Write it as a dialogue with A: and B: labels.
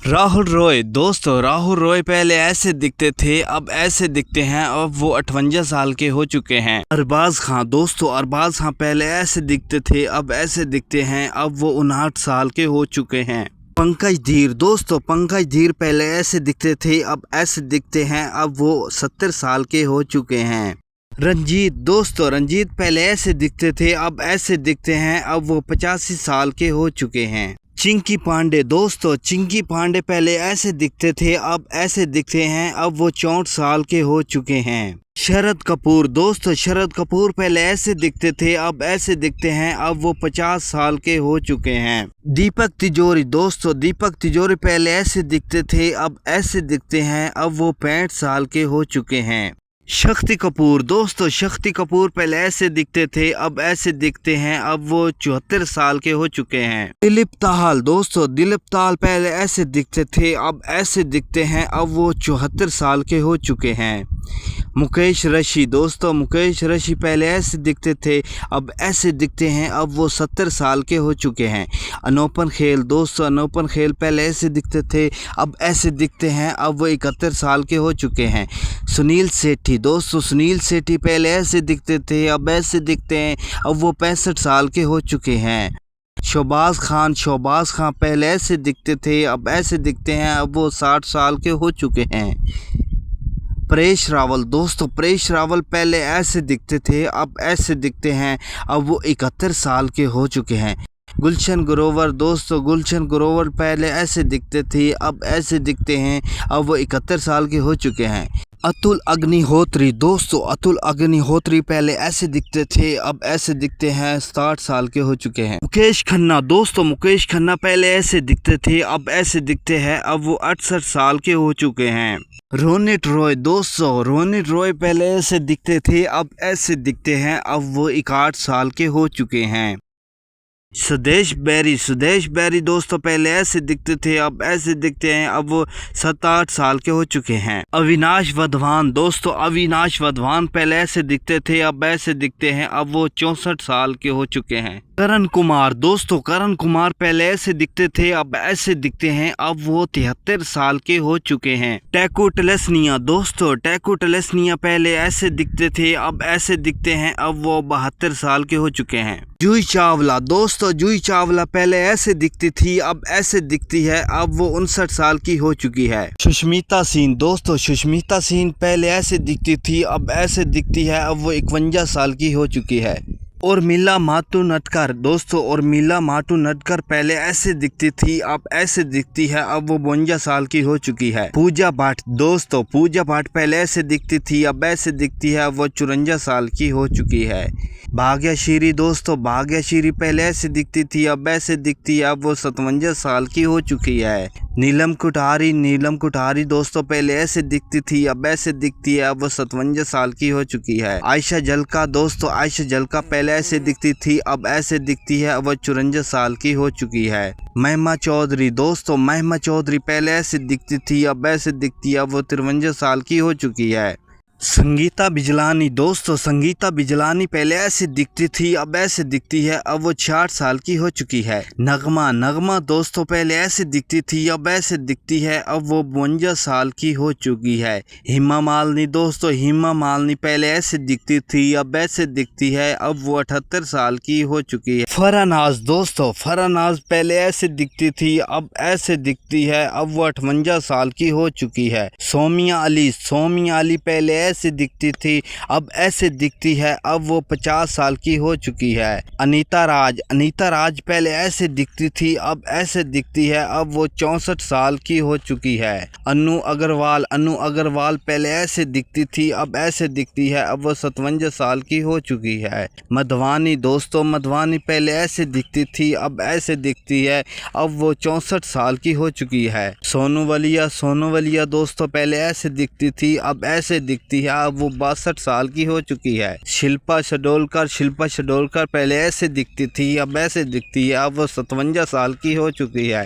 A: राहुल रॉय दोस्तों, राहुल रॉय पहले ऐसे दिखते थे, अब ऐसे दिखते हैं। अब वो 58 साल के हो चुके हैं। अरबाज खान दोस्तों, अरबाज खान पहले ऐसे दिखते थे, अब ऐसे दिखते हैं। अब वो 59 साल के हो चुके हैं। पंकज धीर दोस्तों, पंकज धीर पहले ऐसे दिखते थे, अब ऐसे दिखते हैं। अब वो 70 साल के हो चुके हैं। रंजीत दोस्तों, रंजीत पहले ऐसे दिखते थे, अब ऐसे दिखते हैं। अब वो 85 साल के हो चुके हैं। चिंकी पांडे दोस्तों, चिंकी पांडे पहले ऐसे दिखते थे, अब ऐसे दिखते हैं। अब वो 64 साल के हो चुके हैं। शरद कपूर दोस्तों, शरद कपूर पहले ऐसे दिखते थे, अब ऐसे दिखते हैं। अब वो 50 साल के हो चुके हैं। दीपक तिजोरी दोस्तों, दीपक तिजोरी पहले ऐसे दिखते थे, अब ऐसे दिखते हैं। अब वो 65 साल के हो चुके हैं। शक्ति कपूर दोस्तों, शक्ति कपूर पहले ऐसे दिखते थे, अब ऐसे दिखते हैं। अब वो 74 साल के हो चुके हैं। दिलीप ताहल दोस्तों, दिलीप ताहल पहले ऐसे दिखते थे, अब ऐसे दिखते हैं। अब वो 74 साल के हो चुके हैं। मुकेश ऋषि दोस्तों, मुकेश ऋषि पहले ऐसे दिखते थे, अब ऐसे दिखते हैं। अब वो 70 साल के हो चुके हैं। अनुपम खेर दोस्तों, अनुपम खेर पहले ऐसे दिखते थे, अब ऐसे दिखते हैं। अब वो 71 साल के हो चुके हैं। सुनील शेट्टी दोस्तों, सुनील शेट्टी पहले ऐसे दिखते थे, अब ऐसे दिखते हैं। अब वो 65 साल के हो चुके हैं। शहबाज खान, शहबाज खान पहले ऐसे दिखते थे, अब ऐसे दिखते हैं। अब वो 60 साल के हो चुके हैं। परेश रावल दोस्तों, परेश रावल पहले ऐसे दिखते थे, अब ऐसे दिखते हैं। अब वो 71 साल के हो चुके हैं। गुलशन ग्रोवर दोस्तों, गुलशन ग्रोवर पहले ऐसे दिखते थे, अब ऐसे दिखते हैं। अब वो 71 साल के हो चुके हैं। अतुल अग्निहोत्री दोस्तों, अतुल अग्निहोत्री पहले ऐसे दिखते थे, अब ऐसे दिखते हैं। 60 साल के हो चुके हैं। मुकेश खन्ना दोस्तों, मुकेश खन्ना पहले ऐसे दिखते थे, अब ऐसे दिखते हैं। अब वो 68 साल के हो चुके हैं। रोनित रॉय दोस्तों, रोनित रॉय पहले ऐसे दिखते थे, अब ऐसे दिखते हैं। अब वो 61 साल के हो चुके हैं। सुदेश बैरी, सुदेश बैरी दोस्तों पहले ऐसे दिखते थे, अब ऐसे दिखते हैं। अब वो 7-8 साल के हो चुके हैं। अविनाश वधवान दोस्तों, अविनाश वधवान पहले ऐसे दिखते थे, अब ऐसे दिखते हैं। अब वो 64 साल के हो चुके हैं। करण कुमार दोस्तों, करण कुमार पहले ऐसे दिखते थे, अब ऐसे दिखते हैं। अब वो 73 साल के हो चुके हैं। टैकू टिलेस्निया दोस्तों, टैकू टिलेस्निया पहले ऐसे दिखते थे, अब ऐसे दिखते हैं। अब वो 72 साल के हो चुके हैं। जूही चावला दोस्तों, जूही चावला पहले ऐसे दिखती थी, अब ऐसे दिखती है। अब वो 59 साल की हो चुकी है। सुष्मिता सेन दोस्तों, सुष्मिता सेन पहले ऐसे दिखती थी, अब ऐसे दिखती है। अब वो 51 साल की हो चुकी है। और मीला मातुनटकर दोस्तों, और मीला मातुनटकर पहले ऐसे दिखती थी, अब ऐसे दिखती है। अब वो 52 साल की हो चुकी है। पूजा भाट दोस्तों, पूजा भाट पहले ऐसे दिखती थी, अब ऐसे दिखती है। अब वो 54 साल की हो चुकी है। भाग्यश्री दोस्तों, भाग्यश्री पहले ऐसे दिखती थी, अब ऐसे दिखती है। अब वो 57 साल की हो चुकी है। नीलम कुठारी, नीलम कुठारी दोस्तों पहले ऐसे दिखती थी, अब ऐसे दिखती है। अब वो 57 साल की हो चुकी है। आयशा जलका दोस्तों, आयशा जलका पहले ऐसे दिखती थी, अब ऐसे दिखती है। अब वो 54 साल की हो चुकी है। महिमा चौधरी दोस्तों, महिमा चौधरी पहले ऐसे दिखती थी, अब ऐसे दिखती है। अब वो 53 साल की हो चुकी है। संगीता बिजलानी दोस्तों, संगीता बिजलानी पहले ऐसे दिखती थी, अब ऐसे दिखती है। अब वो 60 साल की हो चुकी है। नगमा, नगमा दोस्तों पहले ऐसे दिखती थी, अब ऐसे दिखती है। अब वो 52 साल की हो चुकी है। हेमा मालिनी दोस्तों, हेमा मालिनी पहले ऐसे दिखती थी, अब ऐसे दिखती है। अब वो 78 साल की हो चुकी है। फरनाज दोस्तों, फरनाज पहले ऐसे दिखती थी, अब ऐसे दिखती है। अब वो 58 साल की हो चुकी है। सोमिया अली, सोमिया अली पहले ऐसे दिखती थी, अब ऐसे दिखती है। अब वो 50 साल की हो चुकी है। अनीता राज, अनीता राज पहले ऐसे दिखती थी, अब ऐसे दिखती है। अब वो 64 साल की हो चुकी है। अनु अग्रवाल, अनु अग्रवाल पहले ऐसे दिखती थी, अब ऐसे दिखती है। अब वो 57 साल की हो चुकी है। मधवानी दोस्तों, मधवानी पहले ऐसे दिखती थी, अब ऐसे दिखती है। अब वो 64 साल की हो चुकी है। सोनू वलिया, सोनू वलिया दोस्तों पहले ऐसे दिखती थी, अब ऐसे दिखती है। अब वो 62 साल की हो चुकी है। शिल्पा शिडोलकर, शिल्पा शिडोलकर पहले ऐसे दिखती थी, अब ऐसे दिखती है। अब वो 57 साल की हो चुकी है।